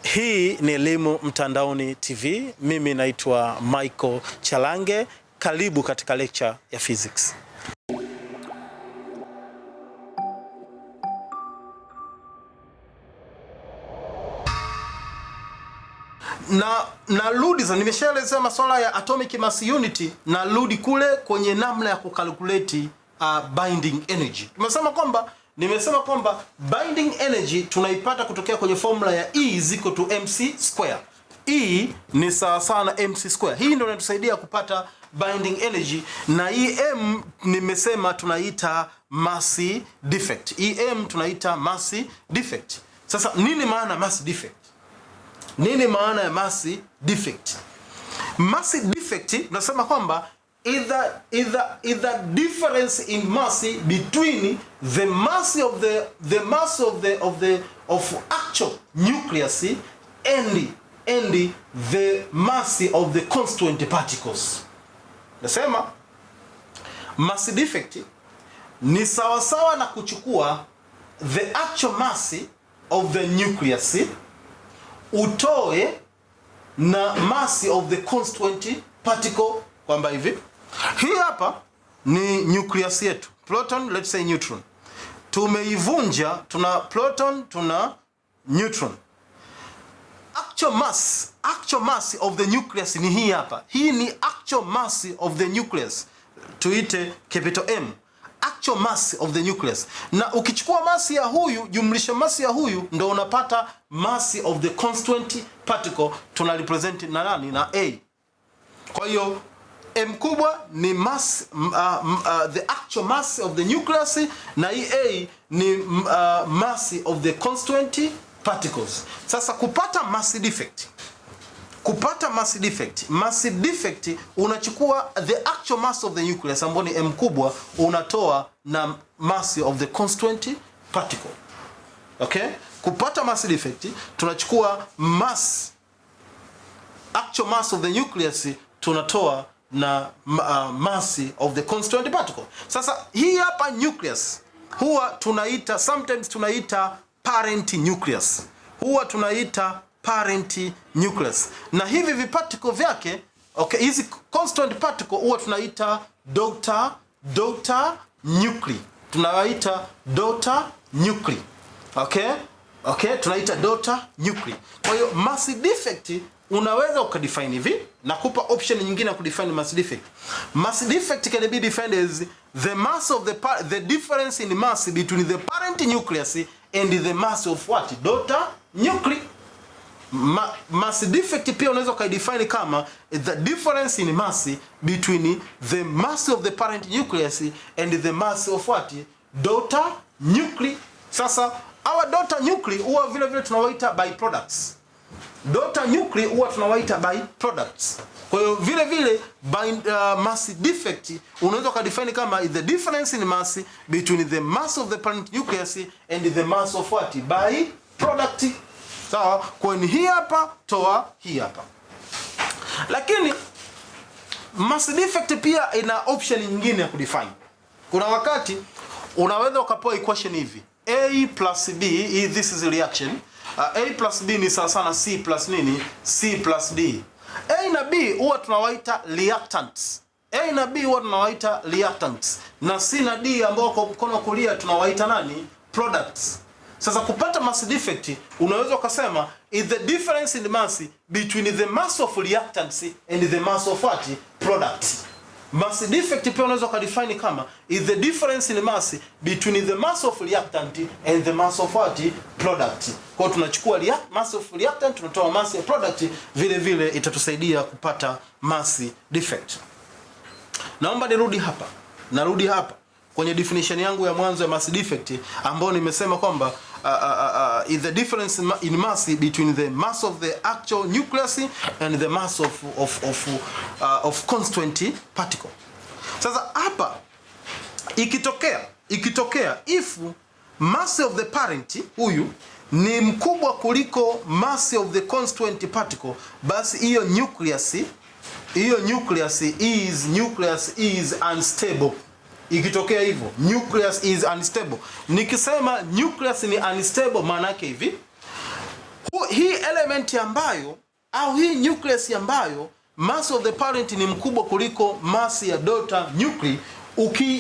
Hii ni Elimu Mtandaoni TV. Mimi naitwa Michael Chalange. Karibu katika lecture ya physics. Narudi sasa, nimeshaelezea masuala ya atomic mass unity, narudi kule kwenye namna ya kukalkulate binding energy. Nimesema kwamba binding energy tunaipata kutokea kwenye formula ya E is equal to mc square. E ni sawa sawa na mc square. Hii ndio inatusaidia kupata binding energy, na em nimesema tunaita mass defect. Em tunaita mass defect. Sasa nini maana mass defect? Nini maana ya mass defect? Mass defect nasema kwamba either difference in mass between the mass of actual nucleus and the mass of the constituent particles. Nasema mass defect ni sawasawa na kuchukua the actual mass of the nucleus utoe na mass of the constituent particle, kwamba hivi hii hapa ni nucleus yetu, proton, let's say neutron. Tumeivunja, tuna proton, tuna neutron. Actual mass of the nucleus ni hii hapa. Hii ni actual mass of the nucleus, tuite capital M. Actual mass of the nucleus. Na ukichukua mass ya huyu jumlisha mass ya huyu, ndo unapata mass of the constituent particle. Tuna represent na nani? Na A. Kwa hiyo M kubwa ni mass, the actual mass of the nucleus, na hii A ni mass of the constituent particles. Sasa kupata mass defect unachukua the actual mass of the nucleus ambayo ni M kubwa, unatoa na mass of the constituent particle. Okay? Kupata mass defect tunachukua actual mass of the nucleus tunatoa na mass of the constituent particle. Sasa hii hapa nucleus huwa tunaita, sometimes tunaita parent nucleus. Na hivi viparticle vyake, okay, hizi constituent particle huwa tunaita daughter nuclei. Okay, tunaita daughter nuclei. Kwa hiyo mass defect unaweza ukadefine hivi, nakupa option nyingine ya kudefine mass defect. Mass defect can be defined as the mass of the difference in mass between the parent nucleus and the mass of what? Daughter nuclei. Mass defect pia unaweza ukadefine kama the difference in mass between the mass of the parent nucleus and the mass of what? Daughter nuclei. Sasa our daughter nuclei huwa vile vile tunawaita byproducts. Daughter nuclei huwa tunawaita byproducts. Kwa hiyo vile vile mass defect unaweza ukadefine kama the difference in mass between the mass of the parent nucleus and the mass of what? Byproduct. Sawa? Kwa ni hii hapa toa hii hapa. Lakini mass defect pia ina option nyingine ya kudefine. Kuna wakati unaweza ukapewa equation hivi: A plus B, this is a reaction. A plus B ni sawa sana C plus nini? C plus D. A na B huwa tunawaita reactants. Na C na D ambao kwa mkono kulia tunawaita nani? Products. Sasa kupata mass defect unaweza ukasema is the difference in mass between the mass of reactants and the mass of what? Products. Mass defect pia unaweza ukadefine kama is the difference in mass between the mass of reactant and the mass of what? Product. Kwa tunachukua mass of reactant tunatoa mass ya product, vile vile itatusaidia kupata mass defect. Naomba narudi hapa kwenye definition yangu ya mwanzo ya mass defect, ambayo nimesema kwamba is the difference in mass between the mass of the actual nucleus and the mass of constituent particle. Sasa hapa ikitokea if mass of the parent huyu ni mkubwa kuliko mass of the constituent particle, basi hiyo nucleus is unstable. Ikitokea hivyo, nucleus is unstable. Nikisema nucleus ni unstable, maana yake hivi: Hii element ambayo au hii nucleus ambayo mass of the parent ni mkubwa kuliko mass ya daughter nuclei,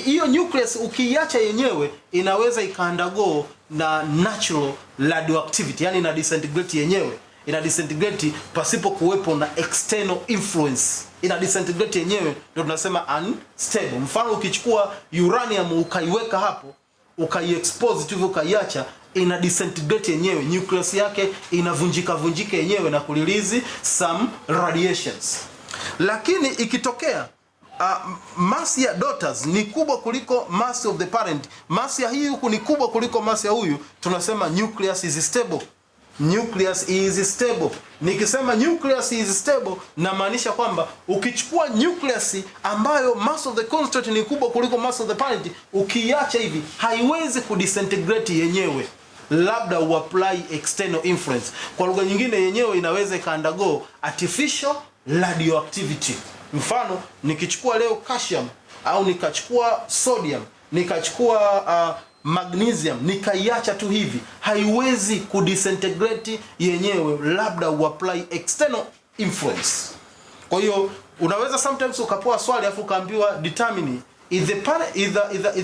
hiyo nucleus ukiiacha yenyewe inaweza ikaandago na natural radioactivity, yani ina disintegrate yenyewe, ina disintegrate pasipo kuwepo na external influence, ina disintegrate yenyewe, ndio tunasema unstable. Mfano ukichukua uranium ukaiweka hapo ukaiexpose tu ukaiacha, ina disintegrate yenyewe, nucleus yake inavunjika yenyewe na kurelease some radiations. Lakini ikitokea mass ya daughters ni kubwa kuliko mass of the parent, mass ya hii huku ni kubwa kuliko mass ya huyu, tunasema nucleus is stable. Nucleus is stable. Nikisema nucleus is stable, na maanisha kwamba ukichukua nucleus ambayo mass of the constant ni kubwa kuliko mass of the parent, ukiacha hivi haiwezi kudisintegrate yenyewe, labda uapply external influence. Kwa lugha nyingine, yenyewe inaweza ikaandago artificial radioactivity. Mfano nikichukua leo calcium au nikachukua sodium, nikachukua magnesium, nikaiacha tu hivi, haiwezi kudisintegrate yenyewe, labda uapply external influence. Kwa hiyo unaweza sometimes ukapewa swali afu ukaambiwa determine is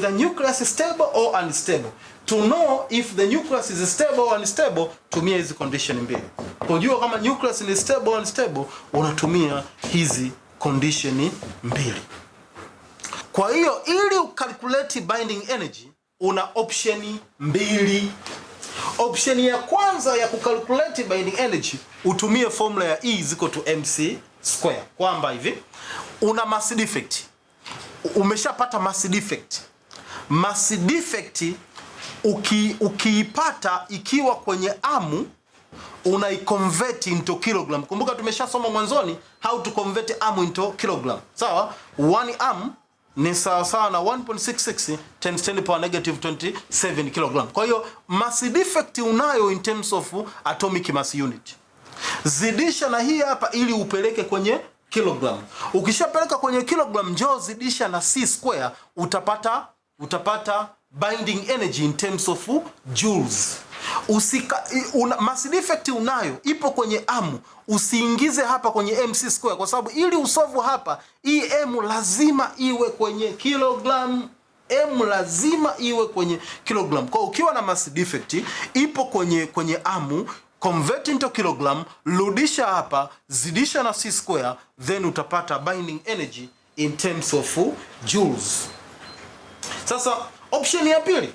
the nucleus stable or unstable. To know if the nucleus is stable or unstable, tumia hizi condition mbili. Kujua kama nucleus ni stable or unstable, unatumia hizi condition mbili. Kwa hiyo ili ucalculate binding energy una option mbili. Option ya kwanza ya kucalculate binding energy, utumie formula ya E is equal to mc square, kwamba hivi una mass defect. Umeshapata mass defect. Mass defect ukiipata ikiwa kwenye amu, unaiconvert into kilogram. Kumbuka tumeshasoma mwanzoni how to convert amu into kilogram. Sawa? 1 amu ni sawa na 1.66 times 10 power negative 27 kilogram. Kwa hiyo mass defect unayo in terms of atomic mass unit. Zidisha na hii hapa ili upeleke kwenye kilogram. Ukishapeleka kwenye kilogram, njoo zidisha na c square, utapata binding energy in terms of joules. Mass defect unayo ipo kwenye amu, usiingize hapa kwenye mc square, kwa sababu ili usolve hapa hii m lazima iwe kwenye kilogram. M lazima iwe kwenye kilogram. Kwa ukiwa na mass defect ipo kwenye amu, convert into kilogram, rudisha hapa, zidisha na c square, then utapata binding energy in terms of joules. Sasa option ya pili,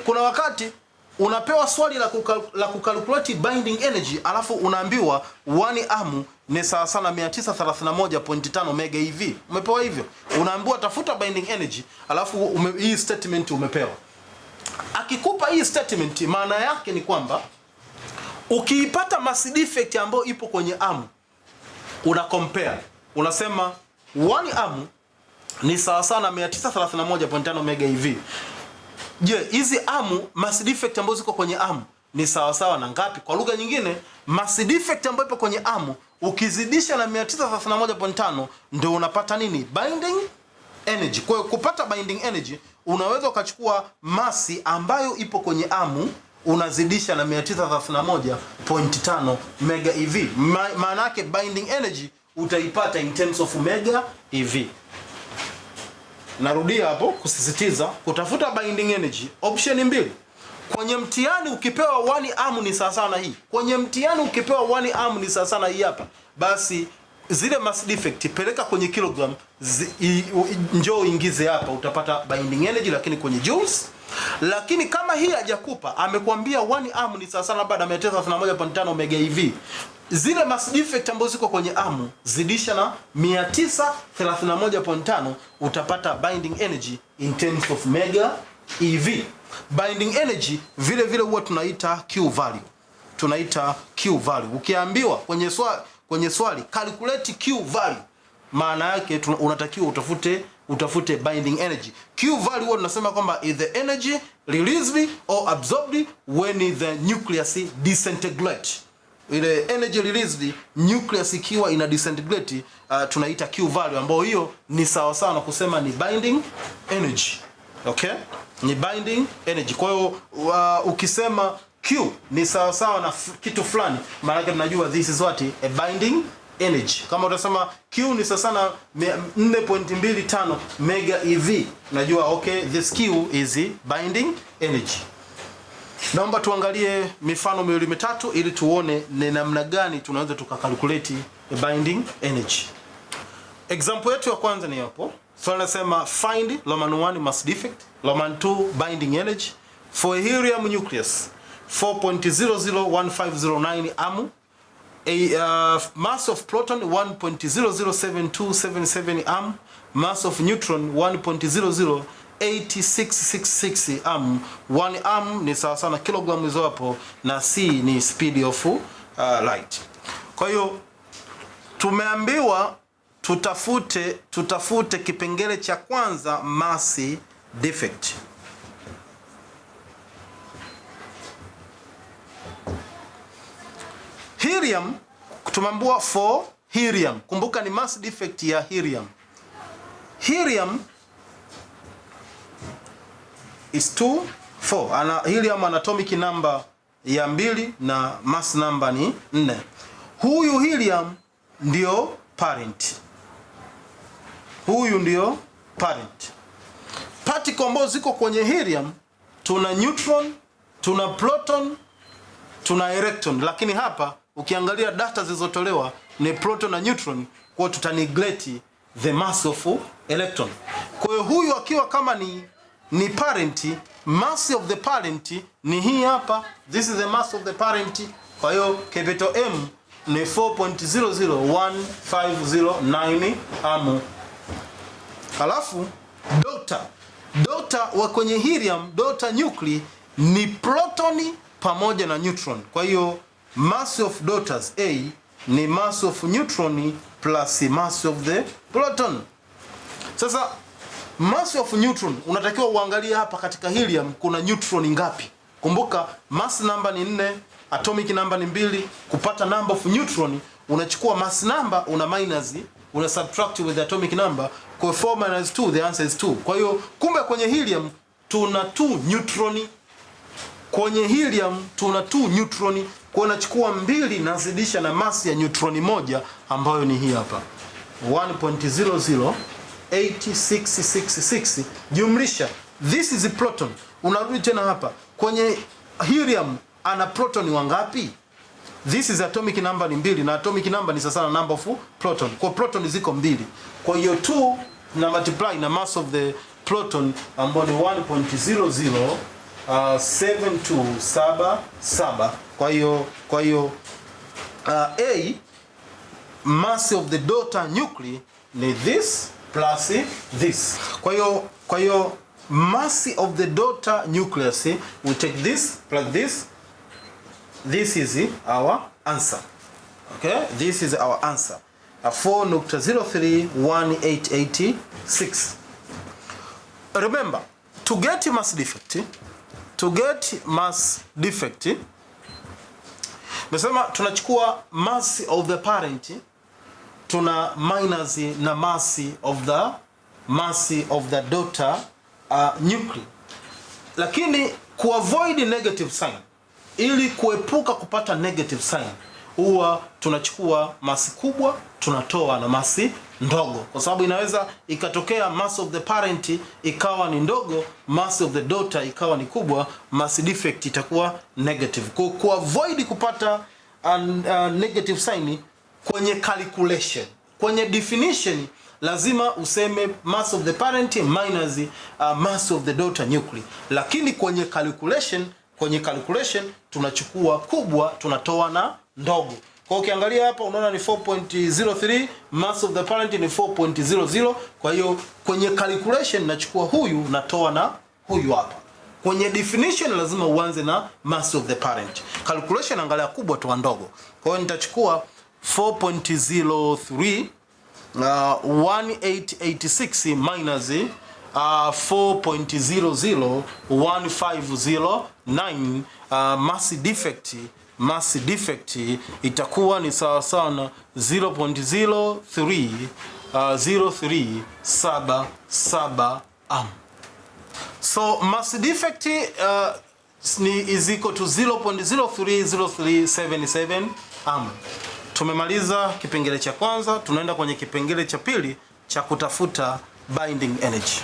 kuna wakati unapewa swali la kucalculate binding energy, alafu unaambiwa 1 amu ni sawa sana 931.5 mega eV. Umepewa hivyo, unaambiwa tafuta binding energy, alafu hii statement umepewa. Akikupa hii statement, maana yake ni kwamba ukiipata mass defect ambayo ipo kwenye amu, una compare, unasema 1 amu ni sawa sana 931.5 mega eV. Je, hizi amu mass defect ambazo ziko kwenye amu ni sawa na ngapi? Kwa lugha nyingine, mass defect ambayo ipo kwenye amu ukizidisha na 931.5 ndio unapata nini? Binding energy. Kwa hiyo kupata binding energy unaweza ukachukua mass ambayo ipo kwenye amu unazidisha na 931.5 mega eV. Maana yake binding energy utaipata in terms of mega eV. Narudia hapo kusisitiza, kutafuta binding energy option mbili. Kwenye mtihani ukipewa 1 amu ni sawa na hii. Kwenye mtihani ukipewa 1 amu ni sawa na hii hapa. Basi zile mass defect peleka kwenye kilogram, njoo ingize hapa, utapata binding energy lakini kwenye joules. Lakini kama hii hajakupa, amekwambia 1 amu ni sawa na baada ya 931.5 mega eV, zile mass defect ambazo ziko kwenye amu zidisha na 931.5, utapata binding energy in terms of mega eV. Binding energy vile huwa tunaita Q value. Ukiambiwa kwenye swali calculate Q value, maana yake unatakiwa utafute binding energy. Q value huwa tunasema kwamba is the energy released or absorbed when the nucleus disintegrate. Ile energy released nucleus ikiwa ina disintegrate, tunaita Q value, ambayo hiyo ni sawa na kusema ni binding energy. Okay? Ni binding energy. Kwa hiyo ukisema Q ni sawa na kitu fulani, maana yake tunajua this is what a binding energy. Kama utasema Q ni sawa na 4.25 mega eV, unajua okay, this Q is binding energy. Naomba tuangalie mifano miwili mitatu ili tuone ni namna gani tunaweza tukakalculate a binding energy. Example yetu ya kwanza ni hapo. So nasema find Roman 1 mass defect, Roman 2 binding energy for a helium nucleus 4.001509 amu, a mass of proton 1.007277 amu, mass of neutron 1.008666 amu. 1 amu ni sawa sana kilogramu hizo hapo, na c ni speed of light. Kwa hiyo tumeambiwa tutafute kipengele cha kwanza, mass defect. Helium tumeambiwa for helium, kumbuka ni mass defect ya helium. Helium is 4. Helium atomic number ya 2 na mass number ni 4. Huyu helium ndio parent. Huyu ndio parent. Particle ambazo ziko kwenye helium, tuna neutron, tuna proton, tuna electron, lakini hapa ukiangalia data zilizotolewa ni proton na neutron, kwa tuta neglect the mass of electron. Kwa hiyo huyu akiwa kama ni parent, mass of the parent ni hii hapa, this is the mass of the parent. Kwa hiyo capital M ni 4.001509 amu. Halafu daughter wa kwenye helium, daughter nuclei ni protoni pamoja na neutron. Kwa hiyo mass of daughters A ni mass of neutron plus mass of the proton. Sasa mass of neutron unatakiwa uangalie hapa katika helium kuna neutron ngapi. Kumbuka mass number ni 4, atomic number ni 2. Kupata number of neutron unachukua mass number una minus, una subtract with the atomic number. Kwa 4 minus 2 the answer is 2. Kwa hiyo kumbe kwenye helium tuna 2 neutron. Kwenye helium tuna 2 neutron. Kwa unachukua 2 nazidisha na mass ya neutron moja ambayo ni hii hapa 1.008666 jumlisha this is a proton. Unarudi tena hapa kwenye helium ana proton wangapi? This is atomic number ni 2 na atomic number ni sawa na number of proton. Kwa proton ziko 2. Kwa hiyo 2 na multiply na mass of the proton ambayo ni 1.007277. Kwa hiyo A mass of the daughter nuclei ni this plus this. Kwa hiyo mass of the daughter nucleus we take this plus this. This is our answer. Okay, this is our answer. 4.031886. Remember, to get mass defect, nasema tunachukua mass of the parent, tuna minus na mass of the daughter nuclei. Lakini kuavoid negative sign, ili kuepuka kupata negative sign, huwa tunachukua mass kubwa tunatoa na mass ndogo, kwa sababu inaweza ikatokea mass of the parent ikawa ni ndogo, mass of the daughter ikawa ni kubwa, mass defect itakuwa negative. Kwa avoid kupata negative sign kwenye calculation, kwenye definition lazima useme mass of the parent minus mass of the daughter nuclei, lakini kwenye calculation tunachukua kubwa tunatoa na ndogo. Kwa ukiangalia hapa unaona ni 4.03, mass of the parent ni 4.00. Kwa hiyo kwenye calculation nachukua huyu natoa na huyu hapa. Kwenye definition lazima uanze na mass of the parent. Calculation angalia kubwa toa ndogo. Kwa hiyo nitachukua 4.03 1886 minus 4.001509 mass defect itakuwa ni sawa sana 0.0377 am. So mass defect is equal to 0.030377 ohm. Tumemaliza kipengele cha kwanza, tunaenda kwenye kipengele cha pili cha kutafuta binding energy.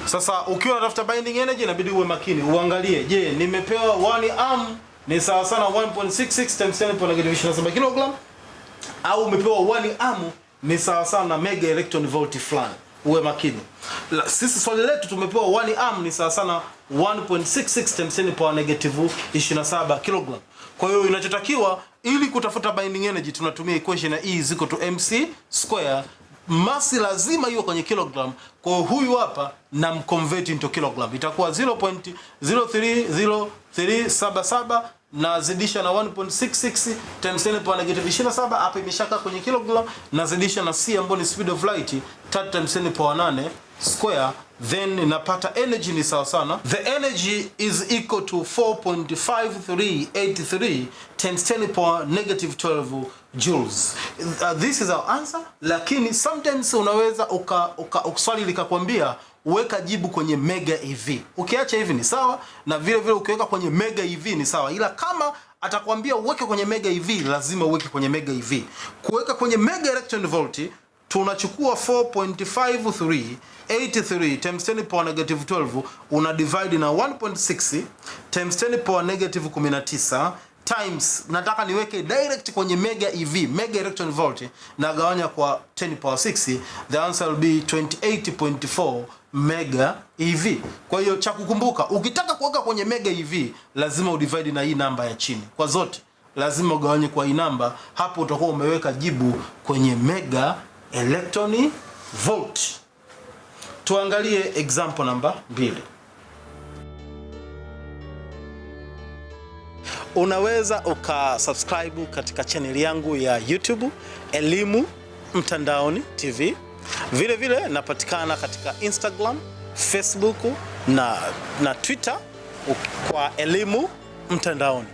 Sasa ukiwa unatafuta binding energy inabidi uwe makini, uangalie, je, nimepewa 1 ohm ni sawa sana 1.66 times 10⁻27 kg, au umepewa 1 ohm ni sawa sana mega electron volt fulani. Uwe makini. Sisi swali letu tumepewa 1 ohm ni sawa sana 1.66 times 10⁻27 kg. Kwa hiyo inachotakiwa ili kutafuta binding energy tunatumia equation ya E is equal to mc square. Mass lazima iwe kwenye kilogram. Kwa huyu hapa na mconvert into kilogram. Itakuwa 0.030377 na zidisha na 1.66 times 10⁻27, hapa imeshaka kwenye kilogram, na zidisha na c ambayo ni speed of light 3 times 10⁻8 square, then napata energy ni sawa sana. The energy is equal to 4.5383 times 10⁻12 joules. This is our answer, lakini sometimes unaweza swali likakwambia uweka jibu kwenye mega EV. Ukiacha hivi ni sawa, na vile vile ukiweka kwenye mega EV ni sawa, ila kama atakwambia uweke kwenye mega EV lazima uweke kwenye mega EV. Kuweka kwenye mega electron volt tunachukua 4.5383 times 10⁻12 una divide na 1.6 times 10⁻19 times, nataka niweke direct kwenye mega EV, mega electron volt, na gawanya kwa 10⁻6, the answer will be 28.4 mega EV. Kwa hiyo cha kukumbuka, ukitaka kuweka kwenye mega EV lazima udivide na hii namba ya chini. Kwa zote lazima ugawanye kwa hii namba, hapo utakuwa umeweka jibu kwenye mega electron volt. Tuangalie example namba 2. Unaweza ukasubscribe katika channel yangu ya YouTube Elimu Mtandaoni TV. Vile vile napatikana katika Instagram, Facebook na Twitter kwa Elimu Mtandaoni.